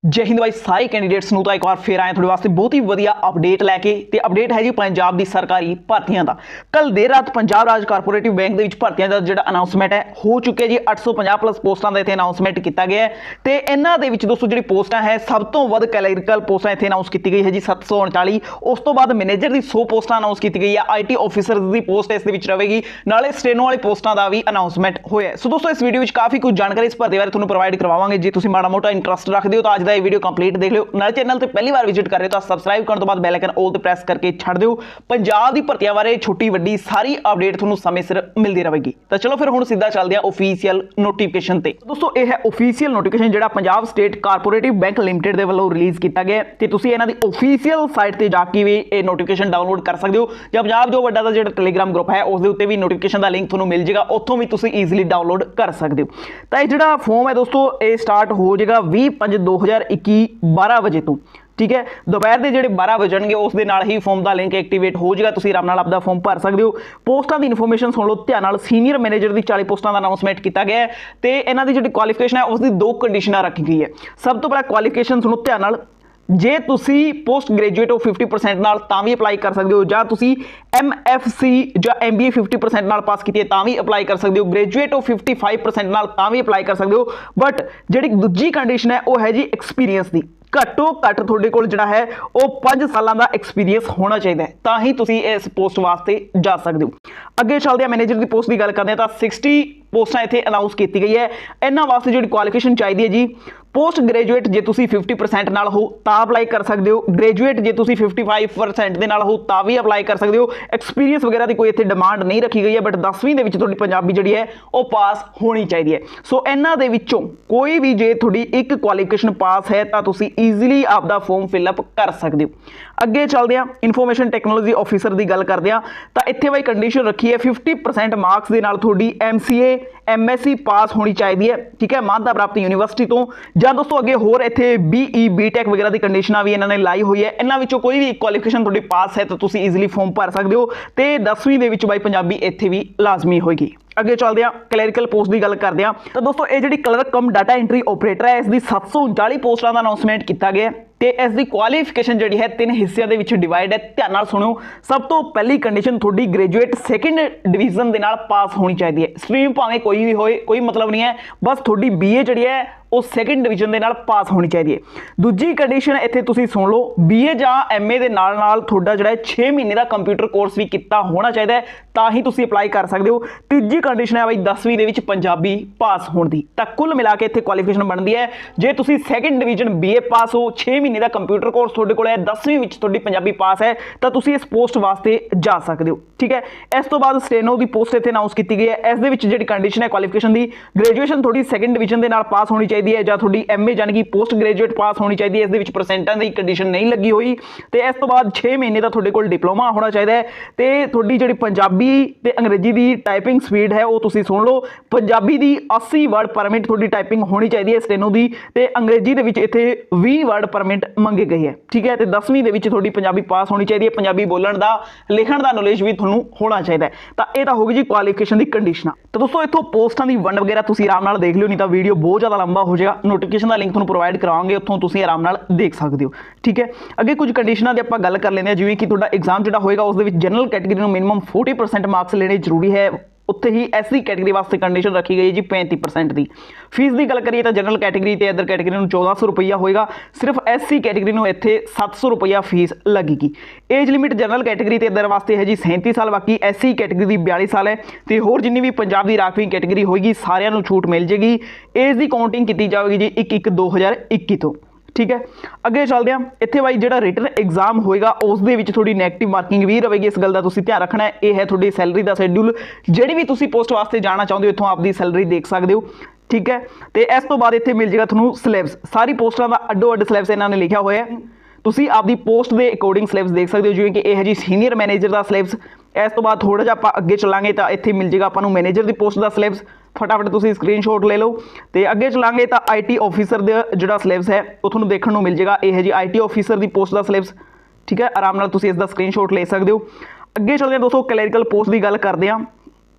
जय हिंद भाई सारे कैंਡੀਡੇਟਸ ਨੂੰ ਤਾਂ ਇੱਕ ਵਾਰ ਫੇਰ ਆਏ ਤੁਹਾਡੇ ਵਾਸਤੇ ਬਹੁਤ ਹੀ ਵਧੀਆ ਅਪਡੇਟ ਲੈ ਕੇ ਤੇ ਅਪਡੇਟ ਹੈ ਜੀ ਪੰਜਾਬ ਦੀ ਸਰਕਾਰੀ ਭਰਤੀਆਂ ਦਾ। ਕੱਲ ਦੇਰ ਰਾਤ ਪੰਜਾਬ ਰਾਜ ਕਾਰਪੋਰੇਟਿਵ ਬੈਂਕ ਦੇ ਵਿੱਚ ਭਰਤੀਆਂ ਦਾ ਜਿਹੜਾ ਅਨਾਉਂਸਮੈਂਟ ਹੈ ਹੋ ਚੁੱਕਿਆ ਜੀ। 850 ਪਲੱਸ ਪੋਸਟਾਂ ਦਾ ਇੱਥੇ ਅਨਾਉਂਸਮੈਂਟ ਕੀਤਾ ਗਿਆ ਹੈ ਤੇ ਇਹਨਾਂ ਦੇ ਵਿੱਚ ਦੋਸਤੋ ਜਿਹੜੀ ਪੋਸਟਾਂ ਹੈ ਸਭ ਤੋਂ ਵੱਧ ਕਲੈਰੀਕਲ ਪੋਸਟਾਂ ਇੱਥੇ ਅਨਾਉਂਸ ਕੀਤੀ ਗਈ ਹੈ ਜੀ 739। ਉਸ ਤੋਂ ਬਾਅਦ ਮੈਨੇਜਰ ਦੀ 100 ਪੋਸਟਾਂ ਅਨਾਉਂਸ ਕੀਤੀ ਗਈ ਹੈ। ਆਈਟੀ ਆਫੀਸਰ ਦੀ ਪੋਸਟ ਇਸ ਦੇ ਵਿੱਚ ਰਹੇਗੀ, ਨਾਲੇ ਸਟੇਨੋ ਵਾਲੀ ਪੋਸਟਾਂ ਦਾ ਵੀ ਅਨਾਉਂਸਮੈਂਟ ਹੋਇਆ। ਸੋ ਦੋਸਤੋ ਇਸ ਵੀਡੀਓ ਵਿੱਚ ਕਾਫੀ ਕੁਝ ਜਾਣਕਾਰੀ ਇਸ ਭਰਤੀ ਬਾਰੇ ਤੁਹਾਨੂੰ ਪ੍ਰੋਵਾਈਡ ਕਰਵਾਵਾਂਗੇ। ਜੇ ਤੁਸੀਂ ਮਾੜਾ ਮੋਟਾ ਇੰਟਰਸਟ ਰੱਖਦੇ ਹੋ ਤਾਂ ਅੱਜ ਦਾ ਇਹ ਵੀਡੀਓ ਕੰਪਲੀਟ ਦੇਖ ਲਿਓ। ਨਾਲ ਚੈਨਲ ਤੇ ਪਹਿਲੀ ਵਾਰ ਵਿਜ਼ਿਟ ਕਰ ਰਹੇ ਹੋ ਤਾਂ ਸਬਸਕ੍ਰਾਈਬ ਕਰਨ ਤੋਂ ਬਾਅਦ ਬੈਲ ਆਈਕਨ ਆਲ ਤੇ ਪ੍ਰੈਸ ਕਰਕੇ ਛੱਡ ਦਿਓ। ਪੰਜਾਬ ਦੀ ਭਰਤੀਆਂ ਬਾਰੇ ਛੋਟੀ ਵੱਡੀ ਸਾਰੀ ਅਪਡੇਟ ਤੁਹਾਨੂੰ ਸਮੇਂ ਸਿਰ ਮਿਲਦੀ ਰਹੇਗੀ। ਤਾਂ ਚਲੋ ਫਿਰ ਹੁਣ ਸਿੱਧਾ ਚੱਲਦੇ ਹਾਂ ਆਫੀਸ਼ੀਅਲ ਨੋਟੀਫਿਕੇਸ਼ਨ ਤੇ। ਦੋਸਤੋ ਇਹ ਹੈ ਆਫੀਸ਼ੀਅਲ ਨੋਟੀਫਿਕੇਸ਼ਨ ਜਿਹੜਾ ਪੰਜਾਬ ਸਟੇਟ ਕਾਰਪੋਰੇਟਿਵ ਬੈਂਕ ਲਿਮਟਿਡ ਦੇ ਵੱਲੋਂ ਰਿਲੀਜ਼ ਕੀਤਾ ਗਿਆ ਤੇ ਤੁਸੀਂ ਇਹਨਾਂ ਦੀ ਆਫੀਸ਼ੀਅਲ ਸਾਈਟ ਤੇ ਜਾ ਕੇ ਵੀ ਇਹ ਨੋਟੀਫਿਕੇਸ਼ਨ ਡਾਊਨਲੋਡ ਕਰ ਸਕਦੇ ਹੋ। ਜਾਂ ਪੰਜਾਬ ਜੋ ਵੱਡਾ ਦਾ ਜਿਹੜਾ ਟੈਲੀਗ੍ਰਾਮ ਗਰੁੱਪ ਹੈ ਉਸ ਦੇ ਉੱਤੇ ਵੀ ਨੋਟੀਫਿਕੇਸ਼ਨ ਦਾ ਲਿੰਕ ਤੁਹਾਨੂੰ ਮਿਲ ਜਾਏਗਾ, ਉੱਥੋਂ ਵੀ ਤੁਸੀਂ ਈਜ਼ੀਲੀ ਡਾਊਨਲੋਡ ਕਰ ਸਕਦੇ ਹੋ। ਤਾਂ ਇਹ ਜਿਹੜਾ ਫਾਰਮ ਹੈ ਦੋਸਤੋ ਇਹ ਸਟਾਰਟ ਹੋ ਜਾਏਗਾ 20/5/2021 12 ਵਜੇ ਤੋਂ। ठीक है, दोपहर के जोड़े 12 बजणगे उस दे नाल ही फॉर्म का लिंक एक्टिवेट हो जाएगा। तुसीं आराम नाल आपदा फॉर्म भर सकते हो। पोस्टां की इन्फॉर्मेशन सुन लो ध्यान नाल। सीनियर मैनेजर की 40 पोस्टां का अनाउंसमेंट किया गया है तो इन्हां दी जिहड़ी क्वालिफिकेशन है उसकी 2 कंडीशनां रखी गई है। सब तो पहला क्वालिफिकेशन सुनो ध्यान नाल, जे तुसी पोस्ट ग्रेजुएट हो 50% नाल तां भी अप्लाई कर सकते हो, जां तुसी MFC ਜਾਂ MBA 50% नाल पास की तां भी अप्लाई कर सकते हो। ग्रेजुएट हो 55% नाल तां भी अप्लाई कर सकते हो। बट जिहड़ी दूजी कंडीशन है वो है जी एक्सपीरियंस की। घट्टो घट्ट तुहाडे कोल जिहड़ा है वो 5 सालां दा एक्सपीरियंस होना चाहिए तां ही तुसीं इस पोस्ट वास्ते जा सकते हो। अगे चलदे आ मैनेजर की पोस्ट की गल करदे आ तां 60 पोस्टां इत्थे अनाउंस की गई है। इन्हां वास्ते जिहड़ी क्वालिफिकेशन चाहिए है जी पोस्ट ग्रेजुएट जे तुसीं 50% नाल हो तां अप्लाई कर सकते हो। ग्रेजुएट जे तुसीं 55% दे नाल हो तां भी अप्लाई कर सकते हो। एक्सपीरियंस वगैरह की कोई इत्थे डिमांड नहीं रखी गई है, बट 10वीं दे विच तुहाडी पंजाबी जिहड़ी है वो पास होनी चाहिए है। सो इन्हां दे विचों कोई भी जे तुहाडी एक क्वालिफिकेशन पास है तां तुसीं ईजीली आपदा फॉर्म फिलअप कर सकते हो। अगे चलते हैं इन्फॉर्मेशन टैक्नोलॉजी ऑफिसर की गल करते हैं तो इत्थे भाई कंडीशन रखी है 50% मार्क्स के नाल तुहाडी MCA MSc पास होनी चाहिए है। ठीक है, मान्यता प्राप्त यूनिवर्सिटी तो। ਜਾਂ दोस्तों अगे होर इत्थे BE BTech वगैरह की कंडीशनां भी इन्होंने लाई हुई है। इन्हां विचों कोई भी क्वालिफिकेशन तुहाडी पास है तो तुसीं ईजीली फॉर्म भर सकते हो। तो 10वीं दे विच भाई पंजाबी इत्थे भी लाजमी होएगी। अगे चलते हैं क्लैरिकल पोस्ट की गल करते हैं तो दोस्तों ये जी clerk cum data entry operator है इसकी 739 पोस्टां का अनाउंसमेंट किया गया तो इसकी क्वालिफिकेशन जी है 3 हिस्सों के डिवाइड है। ध्यान नाल सुनियो, सब तो पहली कंडीशन थोड़ी ग्रेजुएट 2nd डिवीजन के नाल पास होनी चाहिए है। स्ट्रीम भावें कोई भी होए कोई मतलब नहीं है, बस थोड़ी BA जी है वो 2nd डिवीजन के नाल पास होनी चाहिए। दूजी कंडीशन इत्थे तुसीं सुन लो BA जां MA दे नाल नाल तुहाडा जिहड़ा 6 महीने का कंप्यूटर कोर्स भी किता होना चाहिए है तां ही तुसीं अप्लाई कर सकते हो। तीजी कंडीशन है भाई 10वीं दे विच पंजाबी पास होने की। तां कुल मिला के इत्थे क्वालिफिकेशन बनती है जे तुसीं 2nd डिवीजन BA पास हो, 6 महीने का कंप्यूटर कोर्स तुहाडे कोल है, 10वीं विच तुहाडी पंजाबी पास है तां तुसीं इस पोस्ट वास्ते जा सकते हो। ठीक है, इस तो बाद स्टेनो की पोस्ट इत्थे अनाउंस की गई है। इस दे विच जिहड़ी कंडीशन है क्वालिफिकेशन की ग्रेजुएशन थोड़ी 2nd डिवीजन के नाल पास होनी चाहिए है, जां थोड़ी MA यानी कि पोस्ट ग्रेजुएट पास होनी चाहिए। इस दे विच परसेंटां की कंडीशन नहीं लगी हुई। तो इस तो बाद 6 महीने का तुहाडे कोल डिप्लोमा होना चाहिए है। तो तुहाडी जिहड़ी पंजाबी ते अंग्रेजी की टाइपिंग स्पीड है वो तुसीं सुन लो। पंजाबी की 80 वर्ड पर मिनट तुहाडी टाइपिंग होनी चाहिए है स्टेनो की, ते अंग्रेजी दे विच इत्थे 20 वर्ड पर मिनट मंगे गए है। ठीक है, तो 10वीं दे विच तुहाडी पंजाबी पास होनी चाहिए है। पंजाबी बोलण दा लिखण दा नॉलेज भी तुहानूं होना चाहिए है। तो ये तो होगी जी क्वालिफिकेशन की कंडीशन। तो दोस्तों इत्थों पोस्टां की वंड वगैरह तुसीं आराम नाल देख लियो, नहीं तो वीडियो बहुत ज़्यादा लंबा हो जाएगा। नोटिफिकेशन का लिंक तुहानूं प्रोवाइड करावांगे, उत्थों तुसीं आराम नाल देख सकते हो। ठीक है, अगे कुछ कंडीशनां दी आपां गल कर लैंदे हां, जिवें कि तुहाडा एग्जाम जिहड़ा होएगा उस दे विच जनरल कैटेगरी नूं मिनिमम 40% मार्क्स लेने जरूरी है। उत्थे ही SC कैटेगरी वास्ते कंडीशन रखी गई है जी 35% की। फीस की गल करिए तो जनरल कैटेगरी तो अदर कैटेगरी में 1400 रुपया होएगा। सिर्फ SC कैटेगरी में इत्थे 700 रुपया फीस लगेगी। एज लिमिट जनरल कैटेगरी तो अदर वास्ते है जी 37 साल, बाकी SC कैटेगरी की 42 साल है। तो होर जिन्नी भी पंजाब की राखवी कैटेगरी होएगी सारिਆਂ ਨੂੰ छूट मिल जाएगी। एज की काउंटिंग की जाएगी जी 1/1/2021 तो। ठीक है, अगे चलते हैं इत्थे भाई जिहड़ा रिटन एग्जाम होएगा उस दे विच थोड़ी नैगेटिव मार्किंग भी रहेगी। इस गल का तुसीं ध्यान रखना है। यह है थोड़ी सैलरी का शेड्यूल, जिहड़ी भी तुसीं पोस्ट वास्ते जाना चाहते हो इत्थों आपकी सैलरी देख सकते हो। ठीक है, तो इस तो बाद इत्थे मिल जाएगा तुहानूं सिलेबस। सारी पोस्टां का अड्डो अड्ड सिलेबस इन्होंने लिखा हुआ है। तुसीं आपकी पोस्ट के अकॉर्डिंग सिलेबस देख सकते हो, जिवें कि यह है जी सीनियर मैनेजर का सिलेबस। इस तो बाद थोड़ा जिहा आपां अगे चलांगे तो इत्थे मिल जाएगा आपां नूं मैनेजर की पोस्ट का सिलेबस। फटाफट तुसीं स्क्रीनशॉट ले लो। तो अगे चलांगे तो IT ऑफिसर का जिहड़ा सिलेबस है वो तुहानूं देखण नूं मिल जाएगा। यह है जी IT ऑफिसर की पोस्ट का सिलेबस। ठीक है, आराम नाल तुसीं इसका स्क्रीनशॉट ले सकते हो। अगे चलदे दोस्तों क्लैरिकल पोस्ट की गल करते हैं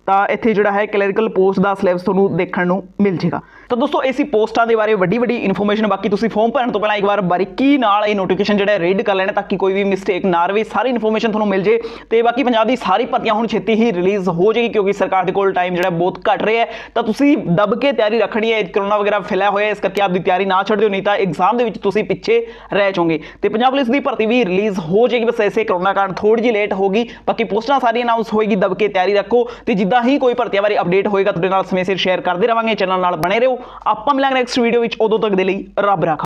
तो इत्थे जिहड़ा है क्लैरिकल पोस्ट का सिलेबस तुहानूं देखण नूं मिल जाएगा। ਤਾਂ ਦੋਸਤੋ ਇਸੀ ਪੋਸਟਾਂ ਦੇ ਬਾਰੇ ਵੱਡੀ ਇਨਫੋਰਮੇਸ਼ਨ, ਬਾਕੀ ਤੁਸੀਂ ਫਾਰਮ ਭਰਨ ਤੋਂ ਪਹਿਲਾਂ ਇੱਕ ਵਾਰ ਬਾਰੀਕੀ ਨਾਲ ਇਹ ਨੋਟੀਫਿਕੇਸ਼ਨ ਜਿਹੜਾ ਰੀਡ ਕਰ ਲੈਣਾ ਤਾਂ ਕਿ ਕੋਈ ਵੀ ਮਿਸਟੇਕ ਨਾ ਰਵੇ, ਸਾਰੀ ਇਨਫੋਰਮੇਸ਼ਨ ਤੁਹਾਨੂੰ ਮਿਲ ਜੇ। ਤੇ ਬਾਕੀ ਪੰਜਾਬ ਦੀ ਸਾਰੀ ਭਰਤੀਆਂ ਹੁਣ ਛੇਤੀ ਹੀ ਰਿਲੀਜ਼ ਹੋ ਜਾਏਗੀ ਕਿਉਂਕਿ ਸਰਕਾਰ ਦੇ ਕੋਲ ਟਾਈਮ ਜਿਹੜਾ ਬਹੁਤ ਘੱਟ ਰਿਹਾ ਹੈ। ਤਾਂ ਤੁਸੀਂ ਦੱਬ ਕੇ ਤਿਆਰੀ ਰੱਖਣੀ ਹੈ, ਕਰੋਨਾ ਵਗੈਰਾ ਫੈਲਿਆ ਹੋਇਆ ਇਸ ਕਰਕੇ ਆਪਦੀ ਤਿਆਰੀ ਨਾ ਛੱਡ ਦਿਓ, ਨਹੀਂ ਤਾਂ ਐਗਜ਼ਾਮ ਦੇ ਵਿੱਚ ਤੁਸੀਂ ਪਿੱਛੇ ਰਹਿ ਜਾਓਗੇ। ਤੇ ਪੰਜਾਬ ਪੁਲਿਸ ਦੀ ਭਰਤੀ ਵੀ ਰਿਲੀਜ਼ ਹੋ ਜਾਏਗੀ, ਬਸ ਐਸੇ ਕਰੋਨਾ ਕਾਰਨ ਥੋੜੀ ਜਿਹੀ ਲੇਟ ਹੋਗੀ। ਬਾਕੀ ਪੋਸਟਾਂ ਸਾਰੀ ਅਨਾਉਂਸ ਹੋਏਗੀ, ਦੱਬ ਕੇ ਤਿਆਰੀ ਰੱਖੋ ਤੇ ਜਿੱਦਾਂ ਹੀ ਕੋਈ ਭਰਤੀਆਂ ਬਾਰੇ ਅਪਡੇਟ ਹੋਏਗਾ ਤੁਹਾਡੇ ਨਾਲ ਸਮੇਂ ਸਿਰ ਸ਼ੇਅਰ ਕਰਦੇ ਰਵਾਂਗੇ। ਚੈਨਲ ਨਾਲ ਬਣੇ ਰਹੋ, ਆਪਾਂ ਮਿਲਾਂਗੇ ਨੈਕਸਟ ਵੀਡੀਓ ਵਿੱਚ, ਉਦੋਂ ਤੱਕ ਦੇ ਲਈ ਰੱਬ ਰਾਖਾ।